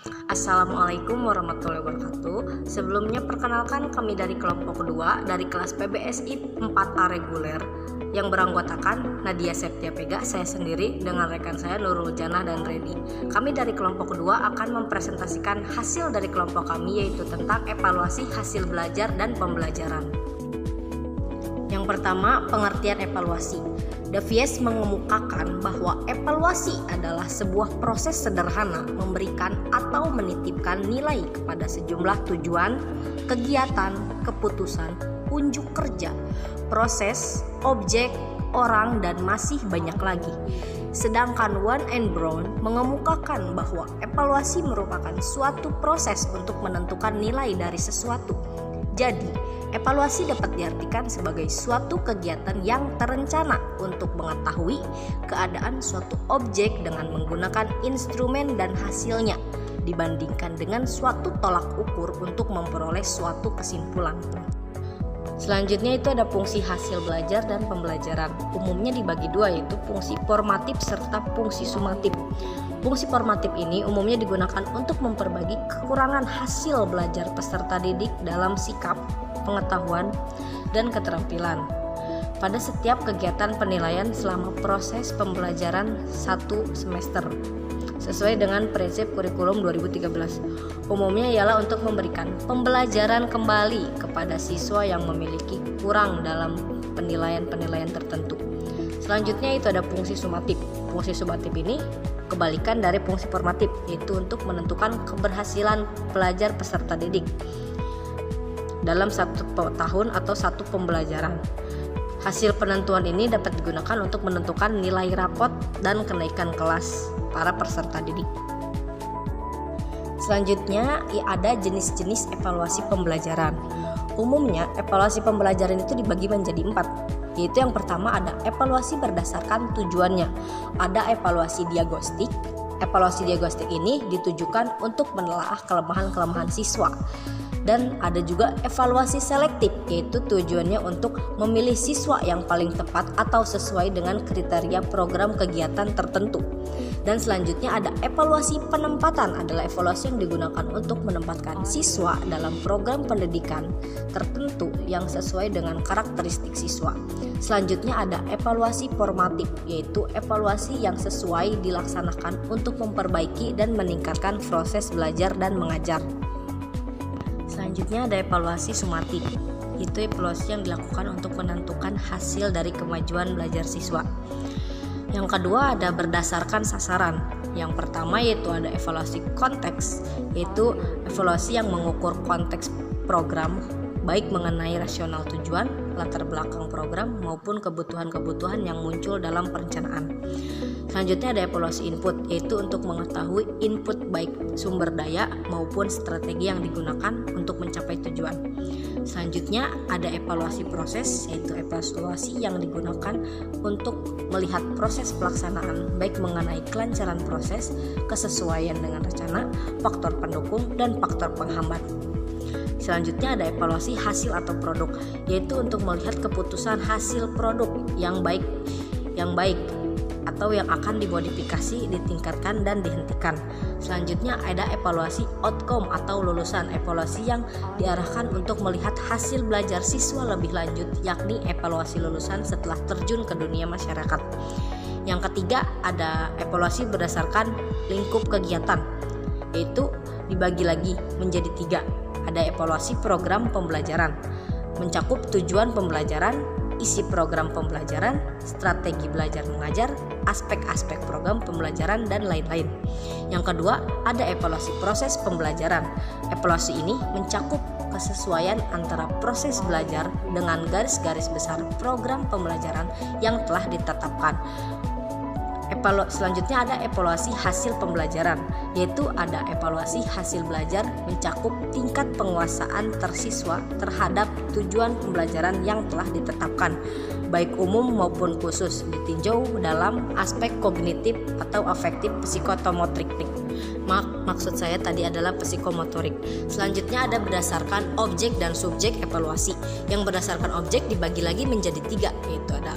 Assalamualaikum warahmatullahi wabarakatuh. Sebelumnya perkenalkan kami dari kelompok kedua dari kelas PBSI 4A reguler yang beranggotakan Nadia Septia Pega, saya sendiri dengan rekan saya Nurul Janah dan Reni. Kami dari kelompok kedua akan mempresentasikan hasil dari kelompok kami, yaitu tentang evaluasi hasil belajar dan pembelajaran. Yang pertama, pengertian evaluasi. De Vries mengemukakan bahwa evaluasi adalah sebuah proses sederhana memberikan atau menitipkan nilai kepada sejumlah tujuan, kegiatan, keputusan, unjuk kerja, proses, objek, orang, dan masih banyak lagi. Sedangkan Wan and Brown mengemukakan bahwa evaluasi merupakan suatu proses untuk menentukan nilai dari sesuatu. Jadi, evaluasi dapat diartikan sebagai suatu kegiatan yang terencana untuk mengetahui keadaan suatu objek dengan menggunakan instrumen dan hasilnya, dibandingkan dengan suatu tolak ukur untuk memperoleh suatu kesimpulan. Selanjutnya itu ada fungsi hasil belajar dan pembelajaran. Umumnya dibagi dua, yaitu fungsi formatif serta fungsi sumatif. Fungsi formatif ini umumnya digunakan untuk memperbagi kekurangan hasil belajar peserta didik dalam sikap, pengetahuan, dan keterampilan pada setiap kegiatan penilaian selama proses pembelajaran 1 semester sesuai dengan prinsip kurikulum 2013. Umumnya ialah untuk memberikan pembelajaran kembali kepada siswa yang memiliki kurang dalam penilaian-penilaian tertentu. Selanjutnya itu ada fungsi sumatif. Fungsi sumatif ini kebalikan dari fungsi formatif, yaitu untuk menentukan keberhasilan pelajar peserta didik dalam 1 tahun atau 1 pembelajaran. Hasil penentuan ini dapat digunakan untuk menentukan nilai rapot dan kenaikan kelas para peserta didik. Selanjutnya ada jenis-jenis evaluasi pembelajaran. Umumnya evaluasi pembelajaran itu dibagi menjadi 4, yaitu yang pertama ada evaluasi berdasarkan tujuannya. Ada evaluasi diagnostik. Evaluasi diagnostik ini ditujukan untuk menelaah kelemahan-kelemahan siswa. Dan ada juga evaluasi selektif, yaitu tujuannya untuk memilih siswa yang paling tepat atau sesuai dengan kriteria program kegiatan tertentu. Dan selanjutnya ada evaluasi penempatan, adalah evaluasi yang digunakan untuk menempatkan siswa dalam program pendidikan tertentu yang sesuai dengan karakteristik siswa. Selanjutnya ada evaluasi formatif, yaitu evaluasi yang sesuai dilaksanakan untuk memperbaiki dan meningkatkan proses belajar dan mengajar. Selanjutnya ada evaluasi sumatif, itu evaluasi yang dilakukan untuk menentukan hasil dari kemajuan belajar siswa. Yang kedua ada berdasarkan sasaran. Yang pertama yaitu ada evaluasi konteks, yaitu evaluasi yang mengukur konteks program, baik mengenai rasional tujuan, latar belakang program, maupun kebutuhan-kebutuhan yang muncul dalam perencanaan. Selanjutnya ada evaluasi input, yaitu untuk mengetahui input baik sumber daya maupun strategi yang digunakan untuk mencapai tujuan. Selanjutnya ada evaluasi proses, yaitu evaluasi yang digunakan untuk melihat proses pelaksanaan baik mengenai kelancaran proses, kesesuaian dengan rencana, faktor pendukung, dan faktor penghambat. Selanjutnya ada evaluasi hasil atau produk, yaitu untuk melihat keputusan hasil produk yang baik atau yang akan dimodifikasi, ditingkatkan, dan dihentikan. Selanjutnya ada evaluasi outcome atau lulusan, evaluasi yang diarahkan untuk melihat hasil belajar siswa lebih lanjut, yakni evaluasi lulusan setelah terjun ke dunia masyarakat. Yang ketiga ada evaluasi berdasarkan lingkup kegiatan, yaitu dibagi lagi menjadi 3. Ada evaluasi program pembelajaran, mencakup tujuan pembelajaran, isi program pembelajaran, strategi belajar mengajar, aspek-aspek program pembelajaran, dan lain-lain. Yang kedua, ada evaluasi proses pembelajaran. Evaluasi ini mencakup kesesuaian antara proses belajar dengan garis-garis besar program pembelajaran yang telah ditetapkan. Selanjutnya ada evaluasi hasil pembelajaran, yaitu ada evaluasi hasil belajar mencakup tingkat penguasaan tersiswa terhadap tujuan pembelajaran yang telah ditetapkan, baik umum maupun khusus, ditinjau dalam aspek kognitif atau afektif psikotomotrik. Maksud saya tadi adalah psikomotorik. Selanjutnya ada berdasarkan objek dan subjek evaluasi. Yang berdasarkan objek dibagi lagi menjadi 3, yaitu ada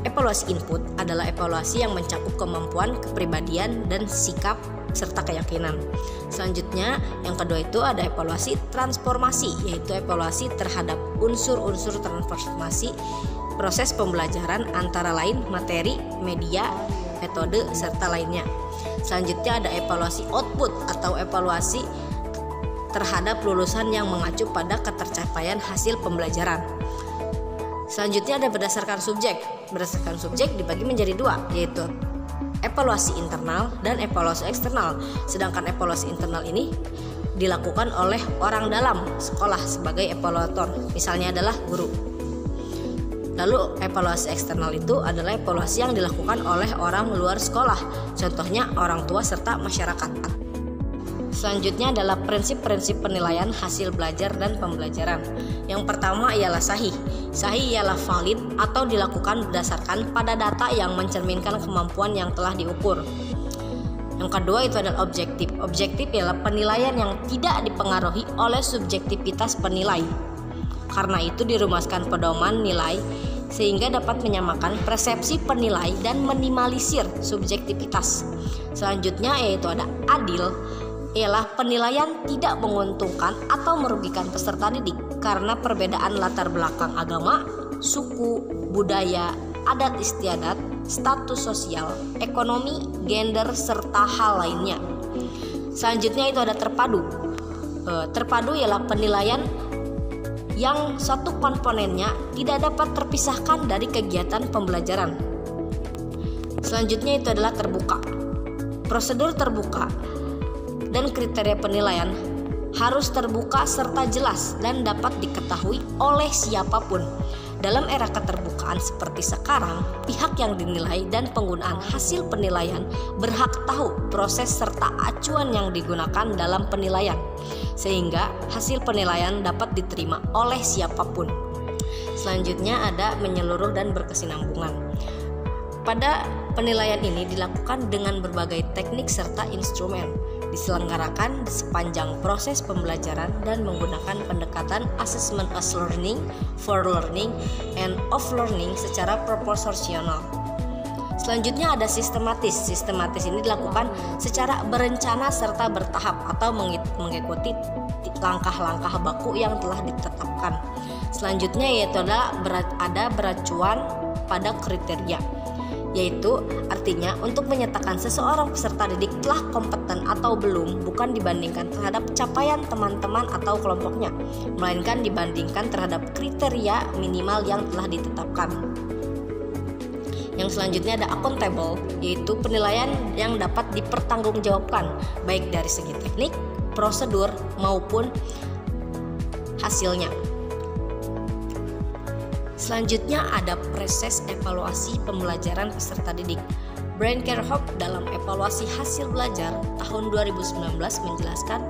evaluasi input, adalah evaluasi yang mencakup kemampuan, kepribadian, dan sikap serta keyakinan. Selanjutnya, yang kedua itu ada evaluasi transformasi, yaitu evaluasi terhadap unsur-unsur transformasi proses pembelajaran antara lain materi, media, metode, serta lainnya. Selanjutnya ada evaluasi output atau evaluasi terhadap lulusan yang mengacu pada ketercapaian hasil pembelajaran. Selanjutnya ada berdasarkan subjek. Berdasarkan subjek dibagi menjadi dua, yaitu evaluasi internal dan evaluasi eksternal. Sedangkan evaluasi internal ini dilakukan oleh orang dalam sekolah sebagai evaluator, misalnya adalah guru. Lalu evaluasi eksternal itu adalah evaluasi yang dilakukan oleh orang luar sekolah, contohnya orang tua serta masyarakat. Selanjutnya adalah prinsip-prinsip penilaian hasil belajar dan pembelajaran. Yang pertama ialah sahih. Sahih ialah valid atau dilakukan berdasarkan pada data yang mencerminkan kemampuan yang telah diukur. Yang kedua itu adalah objektif. Objektif ialah penilaian yang tidak dipengaruhi oleh subjektivitas penilai. Karena itu dirumuskan pedoman nilai sehingga dapat menyamakan persepsi penilai dan minimalisir subjektivitas. Selanjutnya yaitu ada adil, ialah penilaian tidak menguntungkan atau merugikan peserta didik karena perbedaan latar belakang agama, suku, budaya, adat istiadat, status sosial, ekonomi, gender, serta hal lainnya. Selanjutnya itu ada terpadu. Terpadu ialah penilaian yang satu komponennya tidak dapat terpisahkan dari kegiatan pembelajaran. Selanjutnya itu adalah terbuka. Prosedur terbuka dan kriteria penilaian harus terbuka serta jelas dan dapat diketahui oleh siapapun. Dalam era keterbukaan seperti sekarang, pihak yang dinilai dan penggunaan hasil penilaian berhak tahu proses serta acuan yang digunakan dalam penilaian, sehingga hasil penilaian dapat diterima oleh siapapun. Selanjutnya ada menyeluruh dan berkesinambungan. Pada penilaian ini dilakukan dengan berbagai teknik serta instrumen, diselenggarakan sepanjang proses pembelajaran dan menggunakan pendekatan assessment as learning, for learning, and of learning secara proporsional. Selanjutnya ada sistematis. Sistematis ini dilakukan secara berencana serta bertahap atau mengikuti langkah-langkah baku yang telah ditetapkan. Selanjutnya yaitu ada beracuan pada kriteria, yaitu artinya untuk menyatakan seseorang peserta didik telah kompeten atau belum bukan dibandingkan terhadap capaian teman-teman atau kelompoknya, melainkan dibandingkan terhadap kriteria minimal yang telah ditetapkan. Yang selanjutnya ada accountable, yaitu penilaian yang dapat dipertanggungjawabkan baik dari segi teknik, prosedur maupun hasilnya. Selanjutnya ada proses evaluasi pembelajaran peserta didik. Brian Kerhoff dalam evaluasi hasil belajar tahun 2019 menjelaskan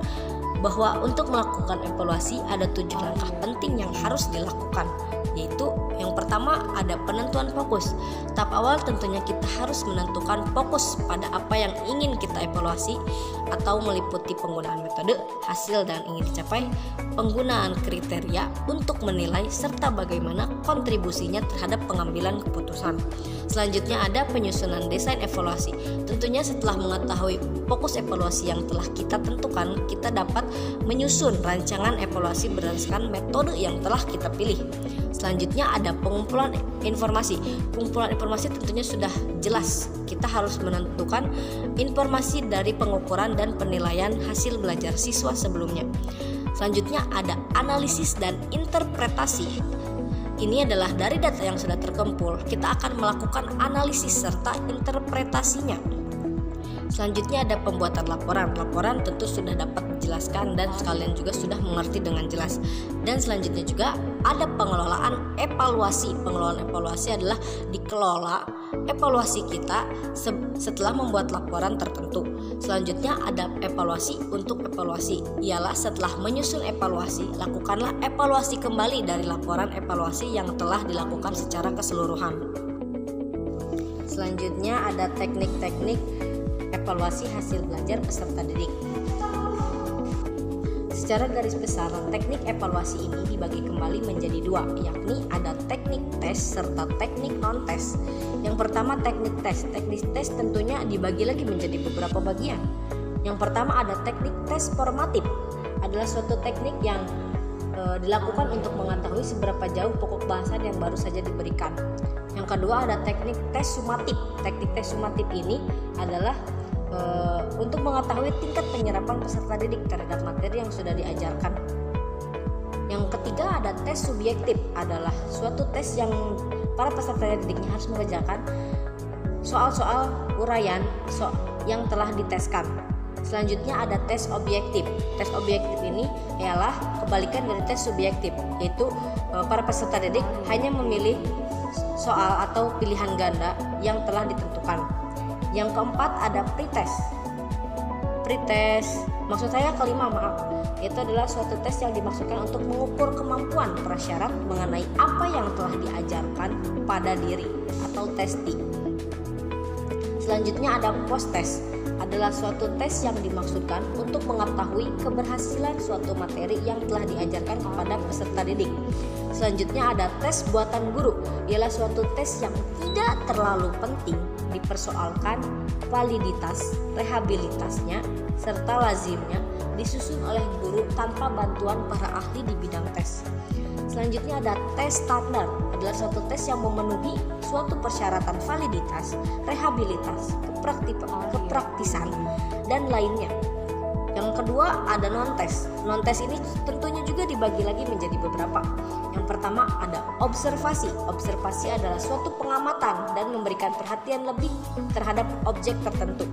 bahwa untuk melakukan evaluasi ada 7 langkah penting yang harus dilakukan, yaitu yang pertama ada penentuan fokus. Tahap awal tentunya kita harus menentukan fokus pada apa yang ingin kita evaluasi atau meliputi penggunaan metode, hasil dan ingin dicapai, penggunaan kriteria untuk menilai serta bagaimana kontribusinya terhadap pengambilan keputusan. Selanjutnya ada penyusunan desain evaluasi. Tentunya setelah mengetahui fokus evaluasi yang telah kita tentukan, kita dapat menyusun rancangan evaluasi berdasarkan metode yang telah kita pilih. Selanjutnya ada pengumpulan informasi. Pengumpulan informasi tentunya sudah jelas. Kita harus menentukan informasi dari pengukuran dan penilaian hasil belajar siswa sebelumnya. Selanjutnya ada analisis dan interpretasi. Ini adalah dari data yang sudah terkumpul, kita akan melakukan analisis serta interpretasinya. Selanjutnya ada pembuatan laporan. Laporan tentu sudah dapat dijelaskan dan sekalian juga sudah mengerti dengan jelas. Dan selanjutnya juga ada pengelolaan evaluasi. Pengelolaan evaluasi adalah dikelola evaluasi kita setelah membuat laporan tertentu. Selanjutnya ada evaluasi untuk evaluasi. Ialah setelah menyusun evaluasi, lakukanlah evaluasi kembali dari laporan evaluasi yang telah dilakukan secara keseluruhan. Selanjutnya ada teknik-teknik evaluasi hasil belajar peserta didik. Secara garis besar, teknik evaluasi ini dibagi kembali menjadi 2, yakni ada teknik tes serta teknik non-tes. Yang pertama teknik tes. Teknik tes tentunya dibagi lagi menjadi beberapa bagian. Yang pertama ada teknik tes formatif, adalah suatu teknik yang dilakukan untuk mengetahui seberapa jauh pokok bahasan yang baru saja diberikan. Yang kedua ada teknik tes sumatif. Teknik tes sumatif ini adalah untuk mengetahui tingkat penyerapan peserta didik terhadap materi yang sudah diajarkan. Yang ketiga ada tes subjektif, adalah suatu tes yang para peserta didiknya harus mengerjakan soal-soal uraian yang telah diteskan. Selanjutnya ada tes objektif. Tes objektif ini ialah kebalikan dari tes subjektif, yaitu para peserta didik hanya memilih soal atau pilihan ganda yang telah ditentukan. Yang keempat ada pretest. Maksud saya kelima, itu adalah suatu tes yang dimaksudkan untuk mengukur kemampuan prasyarat mengenai apa yang telah diajarkan pada diri atau testing. Selanjutnya ada post test, adalah suatu tes yang dimaksudkan untuk mengetahui keberhasilan suatu materi yang telah diajarkan kepada peserta didik. Selanjutnya ada tes buatan guru, ialah suatu tes yang tidak terlalu penting, dipersoalkan validitas, rehabilitasnya, serta lazimnya disusun oleh guru tanpa bantuan para ahli di bidang tes. Selanjutnya ada tes standar, adalah suatu tes yang memenuhi suatu persyaratan validitas, rehabilitas, kepraktisan, dan lainnya. Yang kedua ada non-tes. Non-tes ini tentunya juga dibagi lagi menjadi beberapa. Yang pertama ada observasi. Observasi adalah suatu pengamatan dan memberikan perhatian lebih terhadap objek tertentu.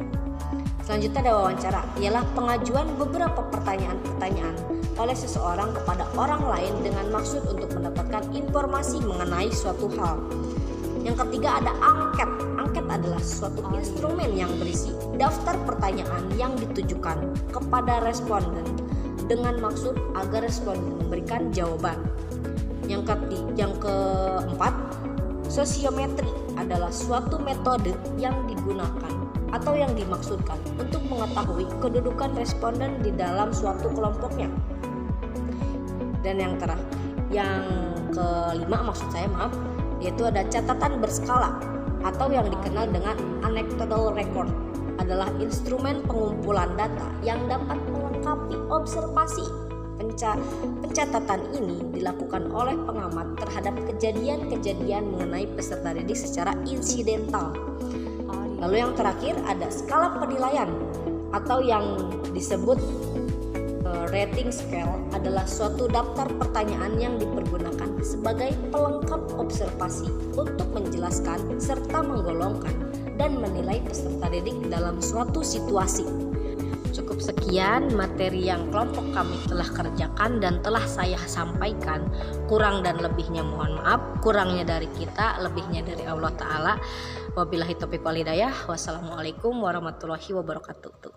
Selanjutnya ada wawancara, ialah pengajuan beberapa pertanyaan-pertanyaan oleh seseorang kepada orang lain dengan maksud untuk mendapatkan informasi mengenai suatu hal. Yang ketiga ada angket. Angket adalah suatu instrumen yang berisi daftar pertanyaan yang ditujukan kepada responden dengan maksud agar responden memberikan jawaban. Yang keempat, sosiometri adalah suatu metode yang digunakan atau yang dimaksudkan untuk mengetahui kedudukan responden di dalam suatu kelompoknya. Dan yang kelima yaitu ada catatan berskala atau yang dikenal dengan anecdotal record, adalah instrumen pengumpulan data yang dapat melengkapi observasi. Pencatatan ini dilakukan oleh pengamat terhadap kejadian-kejadian mengenai peserta didik secara insidental. Lalu yang terakhir ada skala penilaian atau yang disebut rating scale, adalah suatu daftar pertanyaan yang dipergunakan sebagai pelengkap observasi untuk menjelaskan serta menggolongkan dan menilai peserta didik dalam suatu situasi. Cukup sekian materi yang kelompok kami telah kerjakan dan telah saya sampaikan. Kurang dan lebihnya mohon maaf. Kurangnya dari kita, lebihnya dari Allah Ta'ala. Wabillahi taufiq wal hidayah. Wassalamualaikum warahmatullahi wabarakatuh.